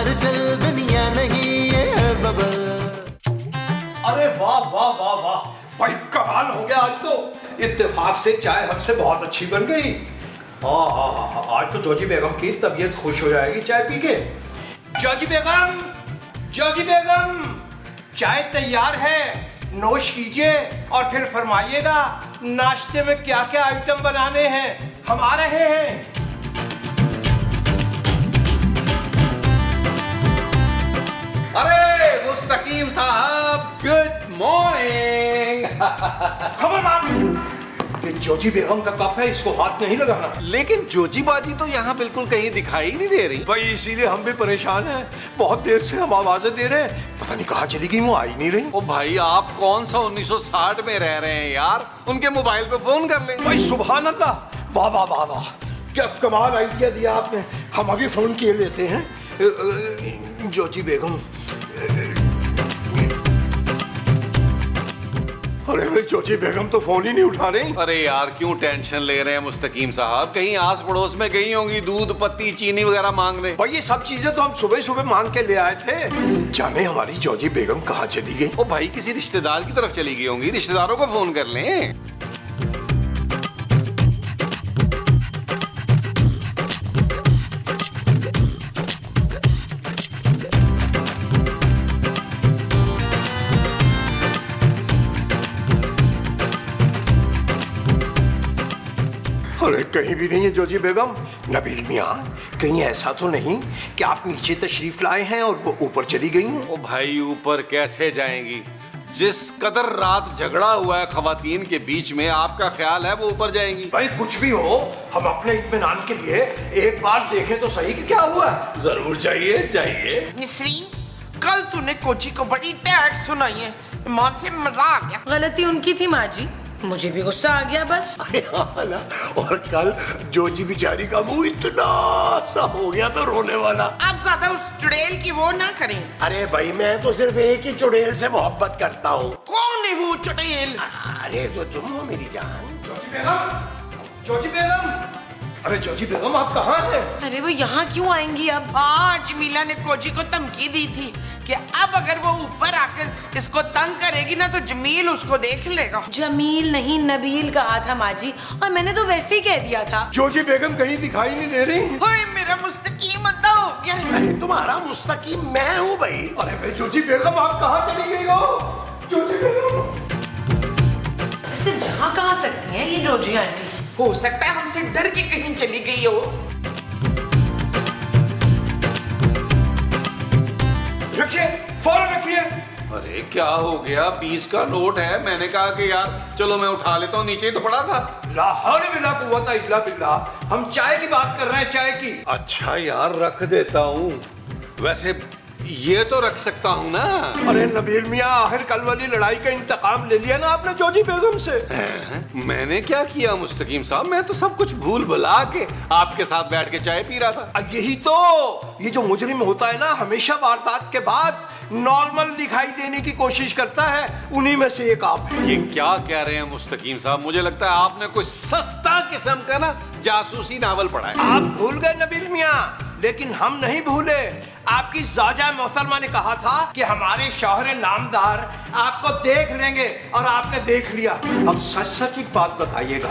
हलचल दुनिया नहीं ये है बबल। अरे वाह वाह वाह वाह भाई, कमाल हो गया आज तो। इत्तेफाक से चाय हमसे बहुत अच्छी बन गई। हाँ, आज तो जोजी बेगम की तबीयत खुश हो जाएगी चाय पी के। जोजी बेगम, जोजी बेगम, चाय तैयार है, नोश कीजिए और फिर फरमाइएगा नाश्ते में क्या क्या आइटम बनाने हैं, हम आ रहे हैं। अरे मुस्तकीम साहब, गुड मॉर्निंग। खबरदार, ये जोजी बेगम का कप है, इसको हाथ नहीं लगाना। लेकिन जोजी बाजी तो यहाँ बिल्कुल कहीं दिखाई नहीं दे रही। भाई इसीलिए हम भी परेशान हैं, बहुत देर से हम आवाजें दे रहे हैं, पता नहीं कहाँ चली गई, वो आई नहीं रही। ओ भाई, आप कौन सा 1960 में रह रहे हैं यार, उनके मोबाइल पे फोन कर लें। भाई सुभान अल्लाह, वाह वाह वाह वाह, क्या कमाल आइडिया दिया आपने। हम अभी फोन किए लेते हैं। जोजी बेगम, अरे भाई जोजी बेगम तो फोन ही नहीं उठा रही। अरे यार, क्यों टेंशन ले रहे हैं मुस्तकीम साहब, कहीं आस पड़ोस में गई होंगी दूध पत्ती चीनी वगैरह मांगने। भाई ये सब चीजें तो हम सुबह सुबह मांग के ले आए थे। जाने हमारी जोजी बेगम कहाँ चली गई। ओ भाई, किसी रिश्तेदार की तरफ चली गई होंगी, रिश्तेदारों को फोन कर लें। अरे कहीं भी नहीं है जोजी बेगम। नबील मियाँ, कहीं ऐसा तो नहीं कि आप नीचे तशरीफ लाए हैं और वो ऊपर चली गई हैं? ओ भाई, ऊपर कैसे जाएंगी, जिस कदर रात झगड़ा हुआ है खवातीन के बीच में, आपका ख्याल है वो ऊपर जाएंगी? भाई कुछ भी हो, हम अपने इत्मीनान के लिए एक बार देखें तो सही कि क्या हुआ है। जरूर जाइए जाइए। निसरीन, कल तूने कोची को बड़ी टैट सुनाई है, ईमान से मजा आ गया। गलती उनकी थी माँ जी, मुझे भी गुस्सा आ गया बस। अरे हाँ ना, और कल जोजी बेचारी का मुंह इतना सा हो गया तो रोने वाला। आप ज्यादा उस चुड़ैल की वो ना करें। अरे भाई मैं तो सिर्फ एक ही चुड़ैल से मोहब्बत करता हूँ। कौन है वो चुड़ैल? अरे तो तुम हो मेरी जान। जोजी बेगम, जोजी बेगम, अरे जोजी बेगम आप कहाँ हैं? अरे वो यहाँ क्यों आएंगी अब? हाँ, जमीला ने कोची को धमकी दी थी कि अब अगर वो ऊपर आकर इसको तंग करेगी ना तो जमील उसको देख लेगा। जमील नहीं नबील कहा था माँ जी, और मैंने तो वैसे ही कह दिया था। जोजी बेगम कहीं दिखाई नहीं दे रही। ओए, मेरा मुस्तकीम अंधा हो गया। अरे तुम्हारा मुस्तकीम मैं हूँ भाई। अरे भाई जोजी बेगम आप कहाँ चली गई हो? जोजी बेगम, इससे जहाँ कहाँ सकती हैं ये जोजी आंटी। हो सकता है हमसे डर के कहीं चली गई हो। रखिए, फौरन रखिए। अरे क्या हो गया, 20 का नोट है, मैंने कहा कि यार चलो मैं उठा लेता हूँ, नीचे ही तो पड़ा था। ला हौल वला कुव्वता इल्ला बिल्लाह। हम चाय की बात कर रहे हैं, चाय की। अच्छा यार, रख देता हूँ, वैसे ये तो रख सकता हूँ ना। अरे नबील मियाँ, आखिर कल वाली लड़ाई का इंतकाम ले लिया ना आपने जोजी बेगम से। मैंने क्या किया मुस्तकीम साहब, मैं तो सब कुछ भूल भुला के आपके साथ बैठ के चाय पी रहा था। यही तो, ये जो मुजरिम होता है ना, हमेशा वारदात के बाद नॉर्मल दिखाई देने की कोशिश करता है, उन्हीं में से एक आप हैं। ये क्या कह रहे हैं मुस्तकीम साहब, मुझे लगता है आपने कोई सस्ता किस्म का ना जासूसी नावल पढ़ा है। आप भूल गए नबील मियाँ, लेकिन हम नहीं भूले। आपकी ज़ौजा मोहतरमा ने कहा था कि हमारे शौहर नामदार आपको देख लेंगे, और आपने देख लिया। अब सच सच एक बात बताइएगा,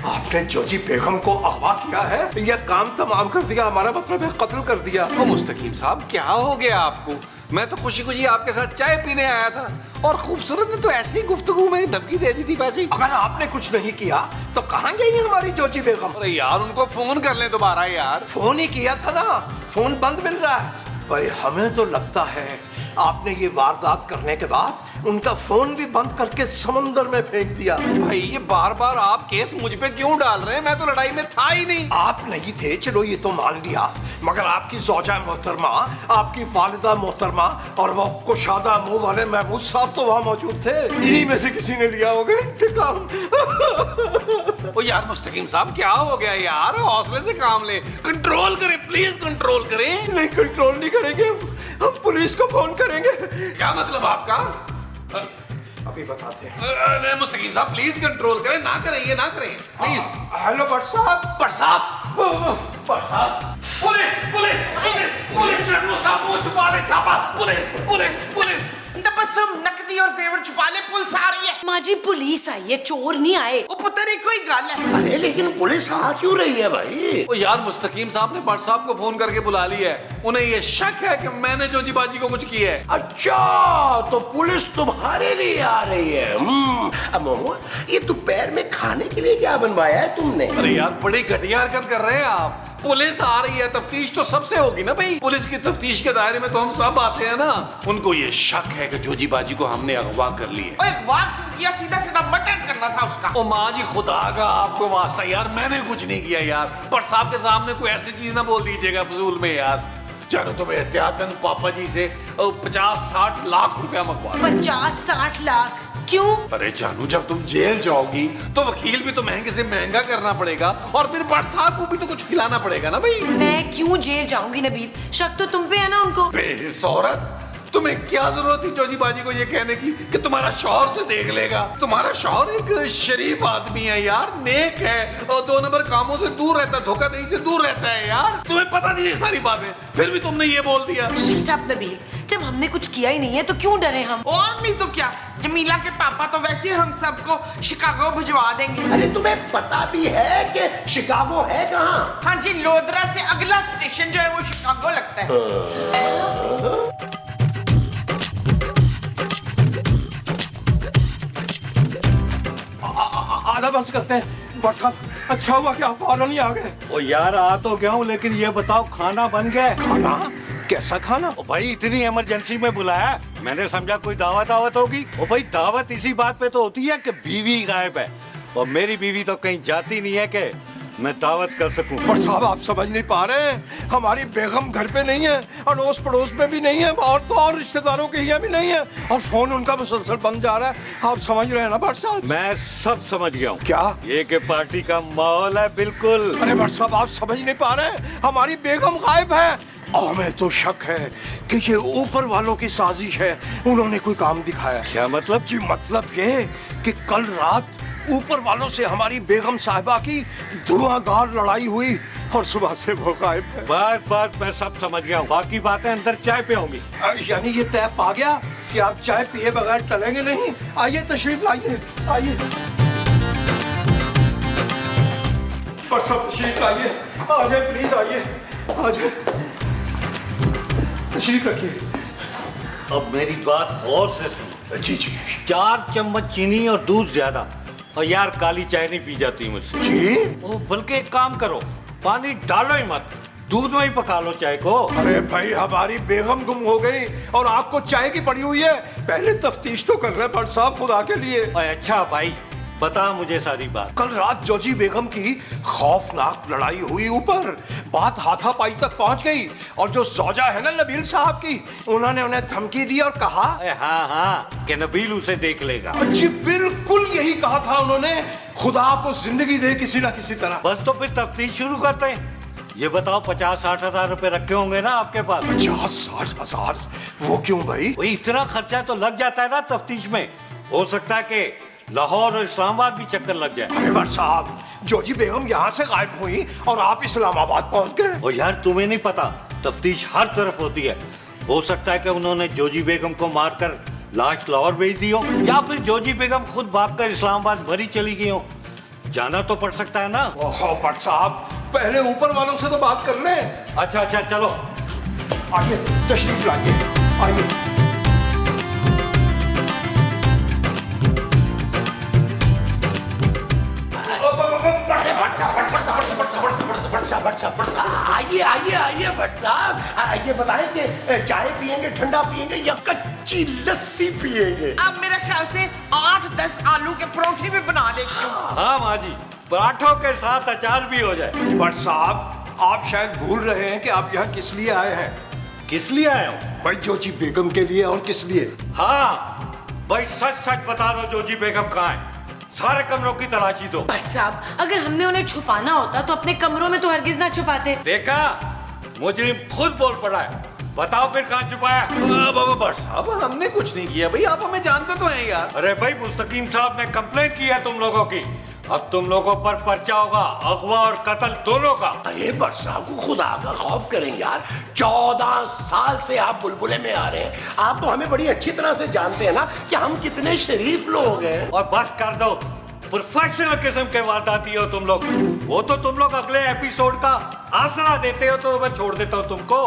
आपने जोजी बेगम को अगवा किया है या काम तमाम कर दिया, हमारा मतलब है कत्ल कर दिया? ओ मुस्तकीम साहब, क्या हो गया आपको? मैं तो खुशी खुशी आपके साथ चाय पीने आया था, और खूबसूरत ने तो ऐसे ही गुफ्तगू में धमकी दे दी थी वैसे ही। अगर आपने कुछ नहीं किया तो कहाँ गई हमारी जोजी बेगम? अरे यार, उनको फोन कर ले दोबारा यार। फोन ही किया था ना, फोन बंद मिल रहा है। भाई हमें तो लगता है आपने ये वारदात करने के बाद उनका फोन भी बंद करके समंदर में फेंक दिया। भाई ये बार बार आप केस मुझ पे क्यों डाल रहे हैं, मैं तो लड़ाई में था ही नहीं। आप नहीं थे, चलो ये तो मान लिया, मगर आपकी ज़ौजा मोहतरमा, आपकी वालिदा मोहतरमा और वो कुशादा मुंह वाले महमूद साहब तो वहाँ मौजूद थे। इन्हीं में से किसी ने लिया होगा इंतकाम। ओ यार मुस्तकीम साहब, क्या हो गया यार, हौसले से काम ले, कंट्रोल करें प्लीज, कंट्रोल करें। नहीं, कंट्रोल नहीं करेंगे, हम पुलिस को फोन करेंगे। क्या मतलब आपका? अभी बताते हैं। नहीं मुस्तकीम साहब, प्लीज कंट्रोल करें, ना करें, ये ना करें प्लीज। हेलो भट्ट साहब। पर साहब, पुलिस पुलिस पुलिस पुलिस ने मुझसे मुंह छुपा ले छापा पुलिस पुलिस पुलिस तबस्सुम नकदी और जेवर छुपा ले, पुलिस आ रही है। माँ जी पुलिस आई है, चोर नहीं आए। वो पुत्र एक कोई गल है। अरे लेकिन पुलिस आ क्यों रही है भाई? ओ यार मुस्तकीम साहब ने भट्ट साहब को फोन करके बुला लिया है। उन्हें ये शक है कि मैंने जोजी बाजी को कुछ किया है। अच्छा, तो पुलिस तुम्हारे लिए आ रही है। अब मोमो, ये दोपहर में खाने के लिए क्या बनवाया है तुमने? अरे यार बड़ी घटिया हरकत कर रहे हैं आप। पुलिस आ रही है, तफ्तीश तो सबसे होगी ना भाई। पुलिस की तफ्तीश के दायरे में तो हम सब आते हैं ना। उनको ये शक है कि जोजी बाजी को हमने अगवा कर लिया। ओए वाह क्यों किया, सीधा सीधा मर्डर करना था उसका। ओ माँ जी खुदा का आपको वास्ता यार, मैंने कुछ नहीं किया यार। पर साहब के सामने कोई ऐसी चीज ना बोल दीजिएगा फजूल में यार। चलो तो मैं एहतियातन पापा जी से 50-60 लाख रुपया मंगवा। 50-60 लाख क्यों? अरे जानू, जब तुम जेल जाओगी तो वकील भी तो महंगे से महंगा करना पड़ेगा और फिर भट्ट साहब को भी तो कुछ खिलाना पड़ेगा ना भाई। मैं क्यों जेल जाऊंगी नबील? शक तो तुम पे है ना उनको। बेहिस औरत, तुम्हें क्या जरूरत थी जोजी बाजी को ये कहने की कि तुम्हारा शौहर से देख लेगा? तुम्हारा शौहर एक शरीफ आदमी है यार, नेक है और 2 नंबर कामों से दूर रहता है, धोखाधड़ी से दूर रहता है यार। तुम्हें पता नहीं ये सारी बातें, फिर भी तुमने ये बोल दिया। शट अप नबील, जब हमने कुछ किया ही नहीं है तो क्यों डरे हम? और नहीं तो क्या, जमीला के पापा तो वैसे हम सबको शिकागो भिजवा देंगे। अरे तुम्हें पता भी है कि शिकागो है कहाँ? हाँ जी, लोधरा से अगला स्टेशन जो है वो शिकागो लगता है। आधा बस करते हैं बस साहब। अच्छा हुआ कि आप फौरन ही आ गए। ओ यार आ तो गया हूँ, लेकिन ये बताओ खाना बन गया? खाना? कैसा खाना? ओ भाई इतनी इमरजेंसी में बुलाया, मैंने समझा कोई दावत होगी। ओ भाई दावत इसी बात पे तो होती है कि बीवी गायब है, और मेरी बीवी तो कहीं जाती नहीं है कि मैं दावत कर सकूं। पर साहब आप समझ नहीं पा रहे हैं, हमारी बेगम घर पे नहीं है, अड़ोस पड़ोस में भी नहीं है, और तो और रिश्तेदारों के यहाँ भी नहीं है, और फोन उनका मुसलसल बंद जा रहा है। आप समझ रहे हैं ना भट्ट साहब? मैं सब समझ गया हूँ। क्या? ये कि पार्टी का माहौल है बिल्कुल। अरे भट्ट साहब आप समझ नहीं पा रहे हैं, हमारी बेगम गायब है और हमें तो शक है कि ये ऊपर वालों की साजिश है, उन्होंने कोई काम दिखाया। क्या मतलब? जी मतलब ये कि कल रात ऊपर वालों से हमारी बेगम साहिबा की धुआंधार लड़ाई हुई और सुबह से वो गायब है। बात मैं सब समझ गया हूँ, बाकी बातें अंदर चाय पे होंगी। यानी ये तय पा गया कि आप चाय पिए बगैर टलेंगे नहीं। आइए तशरीफ लाइए, आइए पर सब तशरीफ लाइए, आ जाए प्लीज, आइए आ जाए, तशरीफ रखिए। अब मेरी बात गौर से सुनो। जी जी 4 चम्मच चीनी और दूध ज्यादा, और यार काली चाय नहीं पी जाती मुझसे। जी? ओ बल्कि एक काम करो, पानी डालो ही मत, दूध में ही पका लो चाय को। अरे भाई हमारी बेगम गुम हो गई और आपको चाय की पड़ी हुई है, पहले तफ्तीश तो कर रहे भट्ट साहब खुदा के लिए। अच्छा भाई बता मुझे सारी बात। कल रात जोजी बेगम की खौफनाक लड़ाई हुई ऊपर, बात हाथापाई तक पहुंच गई, और जो सौजा है ना नबील साहब की, उन्होंने उन्हें धमकी दी और कहा हाँ कि नबील उसे देख लेगा। जी बिल्कुल यही कहा था उन्होंने, खुदा आपको जिंदगी दे किसी ना किसी तरह। बस तो फिर तफ्तीश शुरू करते हैं। ये बताओ 50-60 हजार रुपए रखे होंगे ना आपके पास? 50-60 हजार? वो क्यों भाई? वही इतना खर्चा तो लग जाता है ना तफ्तीश में। हो सकता है कि लाहौर और इस्लामाबाद भी चक्कर लग जाए। अरे भट्ट साहब, जोजी बेगम यहाँ से गायब हुई और आप इस्लामाबाद पहुंच गए। और यार तुम्हें नहीं पता, तफ्तीश हर तरफ होती है। हो सकता है कि उन्होंने जोजी बेगम को मारकर लाश लाहौर भेज दी हो, या फिर जोजी बेगम खुद भागकर इस्लामाबाद भरी चली गई हो। जाना तो पड़ सकता है ना। ओहो भट्ट साहब, पहले ऊपर वालों से तो बात कर लें। अच्छा चलो आइए तशरीफ लाइए, आइए। आइए आइए आइए भट्ट साहब, आइए बताएं कि चाय पियेंगे, ठंडा पियेंगे या कच्ची लस्सी पियेंगे? अब मेरे ख्याल से 8-10 आलू के परोठे भी बना देती हूँ। हाँ माँ जी, पराठों के साथ अचार भी हो जाए। भट्ट साहब आप शायद भूल रहे हैं कि आप यहाँ किस लिए आए हैं। किस लिए आए हो? भाई जोजी बेगम के लिए। और किस लिए? हाँ भाई सच बता दो, जोजी बेगम कहाँ है? सारे कमरों की तलाशी दो। भट्ट साहब अगर हमने उन्हें छुपाना होता तो अपने कमरों में तो हरगिज ना छुपाते। देखा, मुजरिम खुद बोल पड़ा है। बताओ फिर कहाँ छुपाया? भट्ट साहब हमने कुछ नहीं किया भाई, आप हमें जानते तो हैं यार। अरे भाई मुस्तकीम साहब ने कंप्लेंट की है तुम लोगों की, अब तुम लोगों पर पर्चा होगा, अगवा और कत्ल दोनों का। अरे बट साहब को खुदा का खौफ करें यार, 14 साल से आप बुलबुले में आ रहे हैं। आप तो हमें बड़ी अच्छी तरह से जानते हैं ना कि हम कितने शरीफ लोग हैं। और बस कर दो, प्रोफेशनल किस्म के वारदाती हो तुम लोग। वो तो तुम लोग अगले एपिसोड का आसरा देते हो तो मैं छोड़ देता हूँ तुमको,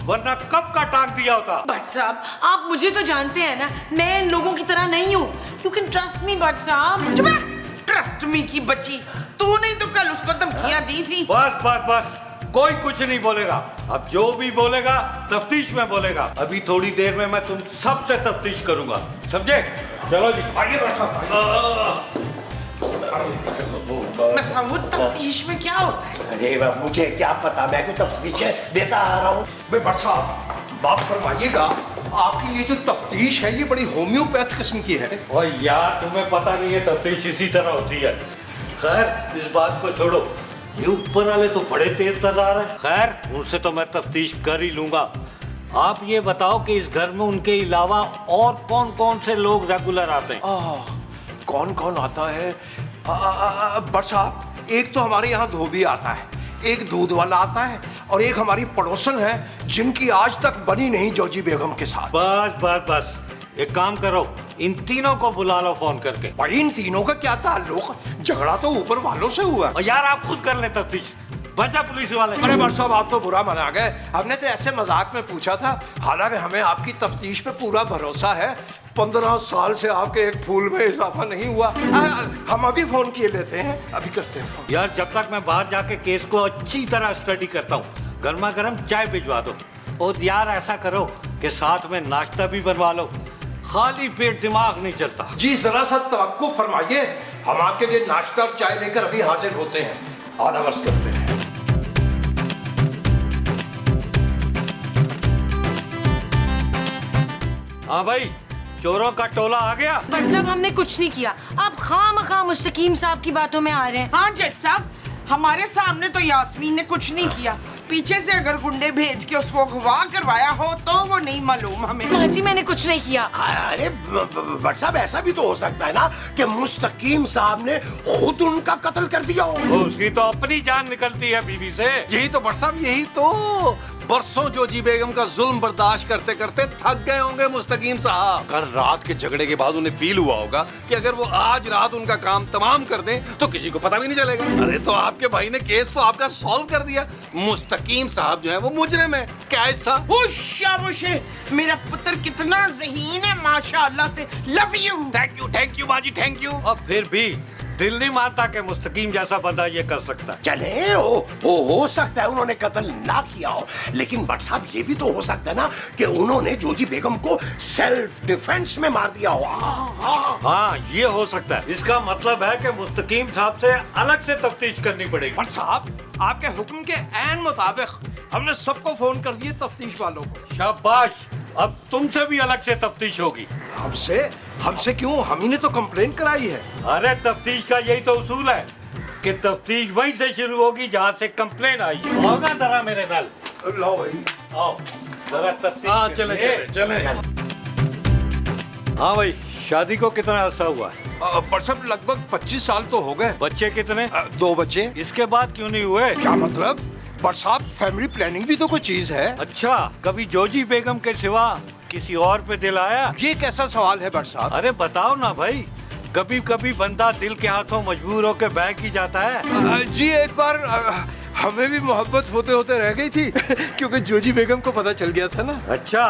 वरना कब का टांग दिया होता। भट्ट साहब आप मुझे तो जानते हैं ना, मैं इन लोगों की तरह नहीं हूँ। You can trust me Bhatt साहब। चुप रह, ट्रस्ट मी की बच्ची, तूने तो कल उसको धमकियां दी थी। बस बस बस, कोई कुछ नहीं बोलेगा। अब जो भी बोलेगा तफ्तीश में बोलेगा। अभी थोड़ी देर में मैं तुम सबसे तफ्तीश करूंगा, समझे? चलो जी आइए बट साहब। मसूद, तफ्तीश में क्या होता है? अरे बाप, मुझे क्या पता, मैं क्यों तफ्तीशें देता आ रहा हूँ। भाई बट साहब बात फरमाइएगा, आपकी ये जो तफ्तीश है ये बड़ी होम्योपैथ किस्म की है। और यार तुम्हें पता नहीं है, तफ्तीश इसी तरह होती है। खैर इस बात को छोड़ो, ये ऊपर वाले तो बड़े तेज तर्रार हैं। खैर उनसे तो मैं तफ्तीश कर ही लूंगा। आप ये बताओ कि इस घर में उनके अलावा और कौन कौन से लोग रेगुलर आते हैं? कौन कौन आता है? बट साहब एक तो हमारे यहाँ धोबी आता है, एक दूध वाला आता है, और एक हमारी पड़ोसन है जिनकी आज तक बनी नहीं जोजी बेगम के साथ। बस बस बस, एक काम करो, इन तीनों को बुला लो फोन करके। भाई इन तीनों का क्या ताल्लुक? झगड़ा तो ऊपर वालों से हुआ। और यार आप खुद कर ले तफ्तीश, बचा पुलिस वाले। अरे बट साहब आप तो बुरा मना गए, हमने तो ऐसे मजाक में पूछा था। हालांकि हमें आपकी तफ्तीश पे पूरा भरोसा है। 15 साल से आपके एक फूल में इजाफा नहीं हुआ। हम अभी फोन किए लेते हैं, अभी करते हैं फोन। यार जब तक मैं बाहर जाके केस को अच्छी तरह स्टडी करता हूँ, गर्मा गर्म चाय भिजवा दो। और यार ऐसा करो कि साथ में नाश्ता भी बनवा लो, खाली पेट दिमाग नहीं चलता। जी जरा सा तवक्कुफ फरमाइए, हम आपके लिए नाश्ता और चाय लेकर अभी हाजिर होते हैं। आधा वर्ष करते हैं। हाँ भाई, चोरों का टोला आ गया। भट्ट साहब हमने कुछ नहीं किया, आप खामखा मुस्तकीम साहब की बातों में आ रहे हैं। हाँ जज साहब, हमारे सामने तो यास्मीन ने कुछ नहीं किया। पीछे से अगर गुंडे भेज के उसको अगवा करवाया हो तो वो नहीं मालूम हमें। माँ जी मैंने कुछ नहीं किया। अरे बट साहब ऐसा भी तो हो सकता है ना कि मुस्तकीम साहब ने खुद उनका कत्ल कर दिया हो। उसकी तो अपनी जान निकलती है बीवी से। यही तो भट्ट साहब, यही तो बरसों जोजी बेगम का जुल्म बर्दाश्त करते करते थक गए होंगे मुस्तकीम साहब। कल रात के झगड़े के बाद उन्हें फील हुआ होगा कि अगर वो आज रात उनका काम तमाम कर दें तो किसी को पता भी नहीं चलेगा। अरे तो आपके भाई ने केस तो आपका सॉल्व कर दिया। मुस्तकीम साहब जो है वो मुजरिम है। क्या ऐसा? शाबाश, मेरा पुत्र कितना ज़हीन है माशाअल्लाह से। Love you. थैंक यू बाजी, थैंक यू। अब फिर भी दिल नहीं मानता कि मुस्तकीम जैसा बंदा ये कर सकता है। चले हो सकता है उन्होंने कत्ल ना किया हो, लेकिन बट साहब ये भी तो हो सकता है ना कि उन्होंने जोजी बेगम को सेल्फ डिफेंस में मार दिया हो। हाँ ये हो सकता है। इसका मतलब है कि मुस्तकीम साहब से अलग से तफ्तीश करनी पड़ेगी। बट साहब आपके हुक्म के ऐन मुताबिक हमने सबको फोन कर दिए, तफ्तीश वालों को। शाबाश, अब तुमसे भी अलग से तफ्तीश होगी। हमसे क्यों? हम ही ने तो कंप्लेंट कराई है। अरे तफ्तीश का यही तो उसूल है कि तफ्तीश वहीं से शुरू होगी जहाँ से कंप्लेन आई है। होगा जरा मेरे नाल। लो भाई आओ जरा तफ्तीश। हाँ चले। हाँ भाई, शादी को कितना अरसा हुआ है? पर सब लगभग 25 साल तो हो गए। बच्चे कितने? 2 बच्चे। इसके बाद क्यों नहीं हुए? क्या मतलब? पर साहब फैमिली प्लानिंग भी तो कोई चीज है। अच्छा, कभी जोजी बेगम के सिवा किसी और पे दिल आया? ये कैसा सवाल है भट्ट साहब? अरे बताओ ना भाई, कभी कभी बंदा दिल के हाथों मजबूर होकर बहक ही जाता है। जी एक बार हमें भी मोहब्बत होते होते रह गई थी क्योंकि जोजी बेगम को पता चल गया था ना। अच्छा,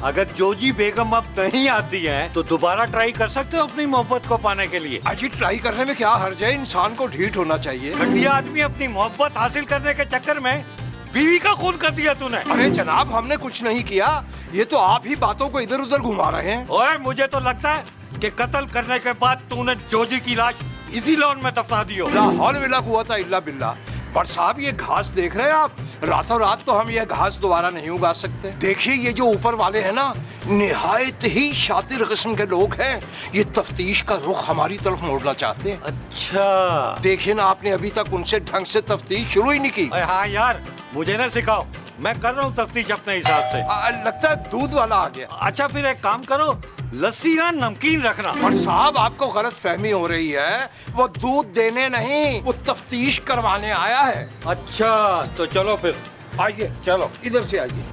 अगर जोजी बेगम अब नहीं आती है तो दोबारा ट्राई कर सकते हो अपनी मोहब्बत को पाने के लिए। अजी ट्राई करने में क्या हर्ज है? इंसान को ढीठ होना चाहिए। घटिया आदमी अपनी मोहब्बत हासिल करने के चक्कर में बीवी का खून कर दिया तूने। अरे जनाब हमने कुछ नहीं किया, ये तो आप ही बातों को इधर उधर घुमा रहे हैं। ओए मुझे तो लगता है कि कत्ल करने के बाद तूने जोजी की लाश इसी लॉन में दफना दी हो। ला हौल वला कुव्वता इल्ला बिल्लाह। पर साहब ये घास देख रहे हैं आप, रातों रात तो हम ये घास दोबारा नहीं उगा सकते। देखिए ये जो ऊपर वाले हैं ना, निहायत ही शातिर किस्म के लोग हैं। ये तफ्तीश का रुख हमारी तरफ मोड़ना चाहते हैं। अच्छा, देखिए ना, आपने अभी तक उनसे ढंग से तफ्तीश शुरू ही नहीं की। हाँ यार, मुझे ना सिखाओ, मैं कर रहा हूँ तफ्तीश अपने हिसाब से। लगता है दूध वाला आ गया। अच्छा फिर एक काम करो, लस्सी ना नमकीन रखना। और साहब आपको गलत फहमी हो रही है, वो दूध देने नहीं, वो तफ्तीश करवाने आया है। अच्छा तो चलो फिर। आइए, चलो इधर से आइए।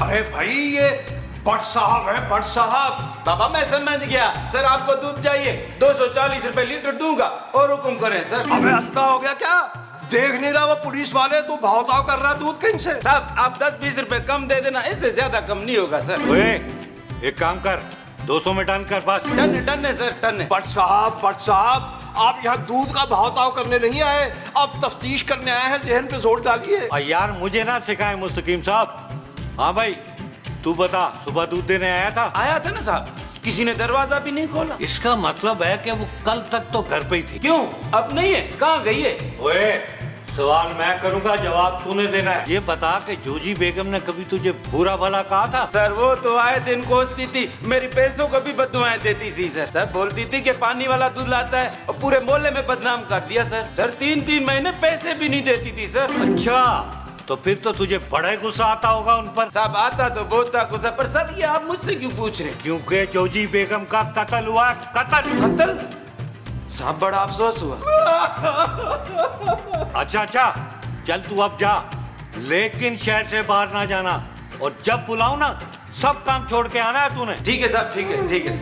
अरे भाई ये भट्ट साहब है, भट्ट साहब। बाबा मैं समझ गया सर, आपको दूध चाहिए, 240 रुपए लीटर दूंगा और हुक्म करें सर। अबे अंधा हो गया क्या? देख नहीं रहा वो पुलिस वाले, तू भाव ताव कर रहा है दूध कहीं से? साहब आप 10-20 रुपए कम दे देना, इससे ज्यादा कम नहीं होगा सर। ओए एक काम कर, 200 में डन कर बस। टन है सर, टन है। भट्ट साहब आप यहाँ दूध का भाव ताव करने नहीं आए, आप तफ्तीश करने आए हैं, जहन पे जोर डालिए। यार मुझे ना सिखाए मुस्तकीम साहब। हाँ भाई तू बता, सुबह दूध देने आया था? आया था ना साहब, किसी ने दरवाजा भी नहीं खोला। इसका मतलब है कि वो कल तक तो घर पे ही थी। क्यों अब नहीं है, कहाँ गई है? ओए सवाल मैं करूंगा, जवाब तूने देना है। ये बता कि जोजी बेगम ने कभी तुझे बुरा भला कहा था? सर वो तो आए दिन कोसती थी, मेरी पैसों को भी बददुआएं देती थी सर। सर बोलती थी कि पानी वाला दूध लाता है और पूरे मोहल्ले में बदनाम कर दिया सर। सर 3-3 महीने पैसे भी नहीं देती थी सर। अच्छा तो फिर तो तुझे बड़ा गुस्सा आता होगा उन पर। साहब आता तो बहुत था गुस्सा, पर सर ये आप मुझसे क्यों पूछ रहे हैं? क्योंकि जोजी बेगम का कत्ल हुआ। कत्ल? साहब बड़ा अफसोस हुआ। अच्छा चल तू अब जा, लेकिन शहर से बाहर ना जाना, और जब बुलाऊं ना सब काम छोड़ के आना है तूने। ठीक है साहब, ठीक है।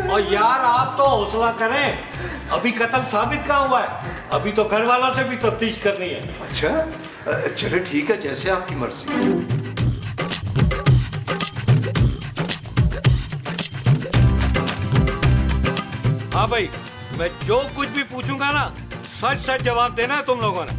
और यार आप तो हौसला करें, अभी कत्ल साबित कहाँ हुआ है, अभी तो घर वालों से भी तफ्तीश करनी है। अच्छा चलो ठीक है, जैसे आपकी मर्जी। हाँ भाई मैं जो कुछ भी पूछूंगा ना सच सच जवाब देना है तुम लोगों ने।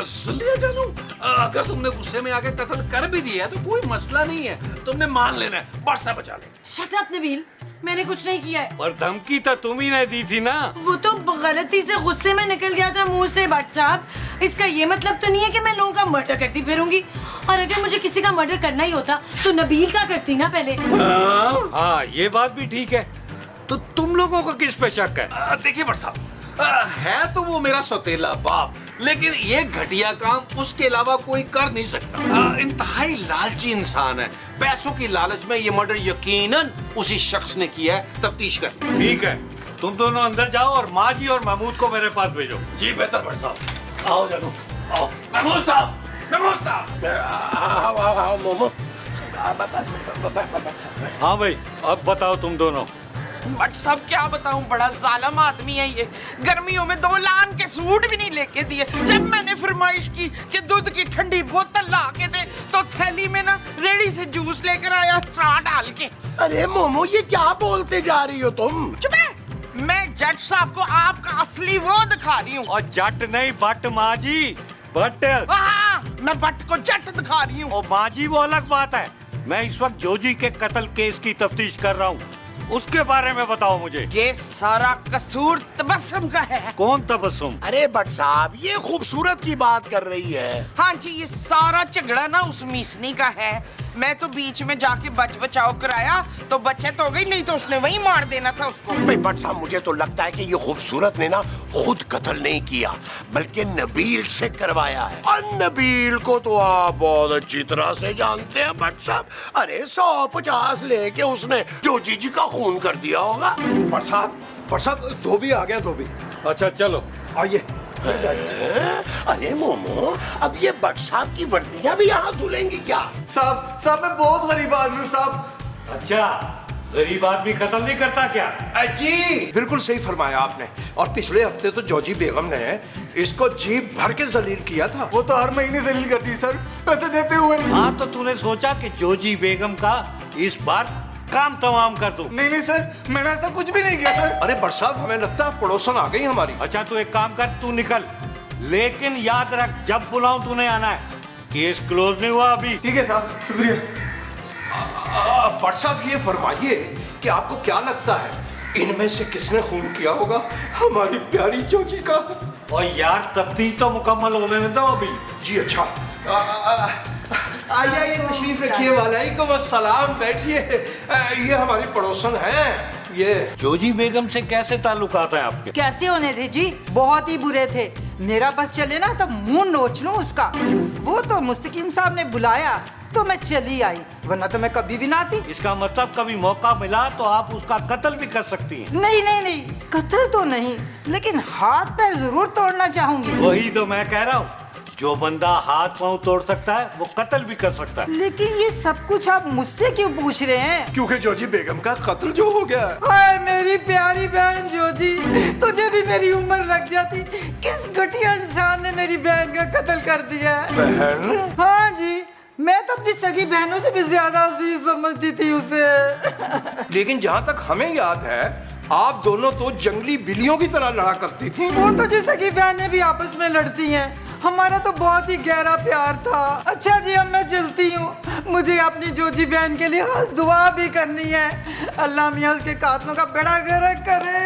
सुन लिया जानू, अगर तुमने गुस्से में आके कत्ल कर भी दिया तो कोई मसला नहीं है, तुमने मान लेना है, बस बचा ले। शट अप नबील, मैंने कुछ नहीं किया है। और धमकी तो तुम ही ने दी थी ना। वो तो गलती से गुस्से में निकल गया था मुंह से भट्ट साहब। इसका ये मतलब तो नहीं है कि मैं लोगों का मर्डर करती फिरूंगी, और अगर मुझे किसी का मर्डर करना ही होता तो नबील का करती ना पहले। हाँ ये बात भी ठीक है। तो तुम लोगों को किस पे शक है? देखिए भट्ट साहब, है तो वो मेरा सौतेला बाप, लेकिन ये घटिया काम उसके अलावा कोई कर नहीं सकता। इंतहाई लालची इंसान है, पैसों की लालच में ये मर्डर यकीनन उसी शख्स ने किया है। तफ्तीश कर। ठीक है तुम दोनों अंदर जाओ और माँ जी और महमूद को मेरे पास भेजो। जी बेहतर भट्ट साहब। आओ जानू, आओ। महमूद साहब। मोमो हाँ भाई अब बताओ तुम दोनों। बट सब क्या बताऊं, बड़ा जालिम आदमी है ये। गर्मियों में 2 लाख के सूट भी नहीं लेके दिए। जब मैंने फरमाइश की कि दूध की ठंडी बोतल ला के दे, तो थैली में ना रेडी से जूस लेकर आया स्ट्रॉ डाल के। अरे मोमो ये क्या बोलते जा रही हो तुम? चुप है, मैं जज साहब को आपका असली वो दिखा रही हूँ। और जट नहीं बट माँ जी, बट। हाँ मैं बट को जट दिखा रही हूँ। और माँ जी वो अलग बात है। मैं इस वक्त जोजी के कत्ल केस की तफ्तीश कर रहा हूँ, उसके बारे में बताओ मुझे। ये सारा कसूर तबस्सुम का है। कौन तबस्सुम? अरे भट्ट साहब ये खूबसूरत की बात कर रही है। हाँ जी, ये सारा झगड़ा ना उस मीसनी का है। मैं तो बीच में जाके बचाव कराया तो बचत हो गई, नहीं तो उसने वही मार देना था उसको। भाई भट्ट साहब मुझे तो लगता है कि ये खूबसूरत ने ना खुद कत्ल नहीं किया, बल्कि नबील से करवाया है। और नबील को तो आप बहुत अच्छी तरह से जानते हैं भट्ट साहब। अरे 150 लेके उसने जोजी जी का खून कर दिया होगा। भट्ट साहब धोबी आ गया, धोबी। अच्छा चलो आइए। अरे मोमो अब ये भट्ट साहब की वर्दियां भी यहाँ धुलेंगी क्या? साहब मैं बहुत गरीब आदमी हूँ साहब। अच्छा गरीब आदमी कत्ल नहीं करता क्या? जी बिल्कुल सही फरमाया आपने। और पिछले हफ्ते तो जोजी बेगम ने इसको जीप भर के जलील किया था। वो तो हर महीने जलील करती है सर, पैसे देते हुए। हाँ तो तूने सोचा कि जोजी बेगम का इस बार काम तमाम कर दूं। नहीं सर, मैंने ऐसा कुछ भी नहीं किया सर। अरे भट्ट साहब हमें लगता है पड़ोसन आ गई हमारी। अच्छा तू एक काम कर, तू निकल, लेकिन याद रख जब बुलाऊं तूने आना है। केस क्लोज नहीं हुआ अभी। ठीक है साहब, शुक्रिया। भट्ट साहब ये फरमाइए कि आपको क्या लगता है इनमें से किसने खून किया होगा हमारी प्यारी जोजी का? और यार तफ्तीश तो मुकम्मल होने दो अभी। जी अच्छा। आइए तशरीफ रखिए। वालेकुम अस्सलाम, बैठिए। ये हमारी पड़ोसन हैं। ये जोजी बेगम से कैसे ताल्लुकात है आपके? कैसे होने थे जी, बहुत ही बुरे थे। मेरा बस चले ना तो मुंह नोच लूं उसका। वो तो मुस्तकीम साहब ने बुलाया तो मैं चली आई, वरना तो मैं कभी भी ना आती। इसका मतलब कभी मौका मिला तो आप उसका कत्ल भी कर सकती हैं। नहीं नहीं नहीं, कत्ल तो नहीं, लेकिन हाथ पैर जरूर तोड़ना चाहूंगी। वही तो मैं कह रहा हूँ, जो बंदा हाथ पांव तोड़ सकता है वो कत्ल भी कर सकता है। लेकिन ये सब कुछ आप मुझसे क्यों पूछ रहे हैं? क्योंकि जोजी बेगम का कत्ल जो हो गया है। हाय मेरी प्यारी बहन जोजी, तुझे भी मेरी उम्र लग जाती, किस घटिया इंसान ने मेरी बहन का कत्ल कर दिया है। बहन? हाँ जी, मैं तो अपनी सगी बहनों से भी ज्यादा अजीज समझती थी उसे। लेकिन जहाँ तक हमें याद है, आप दोनों तो जंगली बिल्लियों की तरह लड़ा करती थी। वो तो जी सगी बहनें भी आपस में लड़ती हैं, हमारा तो बहुत ही गहरा प्यार था। अच्छा जी, अब मैं चलती हूँ, मुझे अपनी जोजी बहन के लिए खास दुआ भी करनी है। अल्लाह मियाँ उसके कातलों का बेड़ा गर्क करे।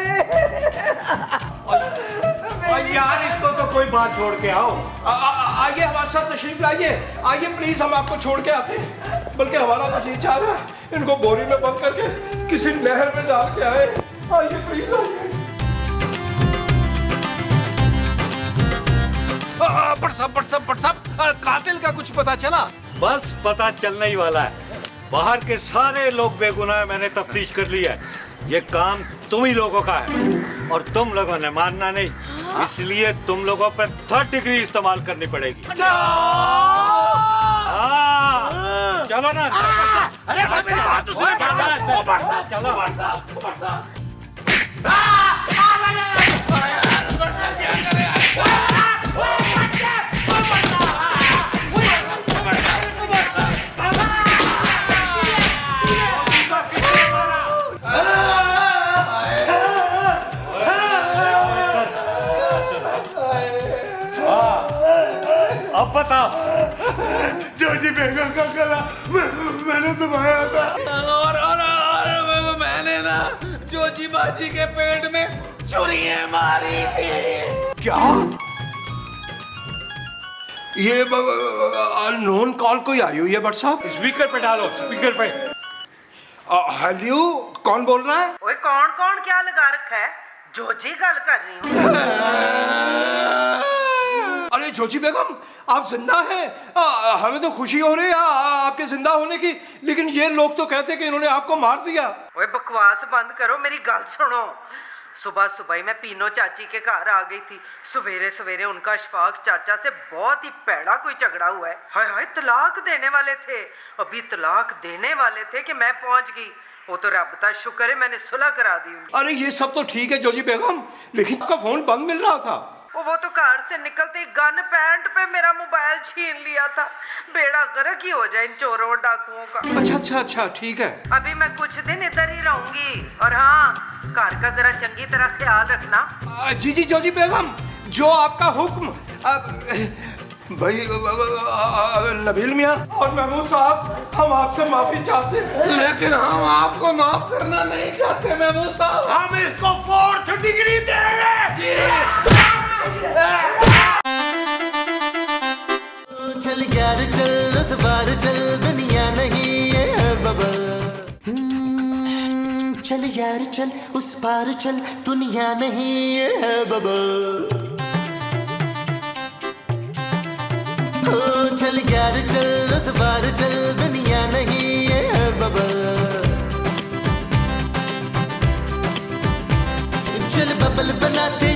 यार इसको तो कोई बात छोड़ के आओ। आइए हमारे साथ तशरीफ लाइए, आइए प्लीज, हम आपको छोड़ के आते हैं। बल्कि हमारा तो जी चाह रहा है इनको बोरी में बंद करके किसी नहर में डाल के आए। आइए प्लीज आइए। बट साहब, कातिल का कुछ पता चला? बस पता चलने ही वाला है। बाहर के सारे लोग बेगुनाह, मैंने तफ्तीश कर ली है। ये काम तुम ही लोगों का है और तुम लोगों ने मानना नहीं, इसलिए तुम लोगों पर 3rd डिग्री इस्तेमाल करनी पड़ेगी। चलो ना। अरे अब बताओ, जोजी बेगम का गला मैंने दबाया था। और मैंने ना जोजी बाजी के पेट में छुरियां मारी थी। क्या? ये अननोन कॉल कोई आई हुई है बट साहब? स्पीकर पे डालो, स्पीकर पे। हेलो, कौन बोल रहा है? ओए कौन कौन क्या लगा रखा है? जोजी गल कर रही हूँ। अरे जोजी बेगम, आप जिंदा हैं? हमें तो खुशी हो रही है आपके जिंदा होने की, लेकिन ये लोग तो कहते हैं कि इन्होंने आपको मार दिया। ओए बकवास बंद करो, मेरी गल सुनो। सुबह सुबह ही मैं पीनो चाची के घर आ गई थी। सवेरे सवेरे उनका अशफाक चाचा से बहुत ही पैड़ा कोई झगड़ा हुआ है। हाय हाय, तलाक देने वाले थे, अभी तलाक देने वाले थे कि मैं पहुंच गई। वो तो रब का शुक्र है मैंने सुलह करा दी उनकी। अरे ये सब तो ठीक है जोजी बेगम, लेकिन आपका फोन बंद मिल रहा था। वो तो घर से निकलते ही गन पैंट पे मेरा मोबाइल छीन लिया था। बेड़ा गर्क ही हो जाए इन चोरों डाकुओं का। अच्छा ठीक है। अभी मैं कुछ दिन इधर ही रहूंगी, और हाँ, घर का जरा चंगी तरह ख्याल रखना। जी जोजी बेगम, जो आपका हुक्म। भाई नबील मियाँ और महमूद साहब, हम आपसे माफी चाहते हैं, लेकिन हम आपको माफ करना नहीं चाहते महमूद साहब। हम इसको 4th डिग्री देंगे। चल यार चल, उस बार चल, दुनिया नहीं है बबल। चल यार चल, उस पार चल, दुनिया नहीं है बबल। चल यार चल, उस बार चल, दुनिया नहीं है बबल। चल बबल बनाते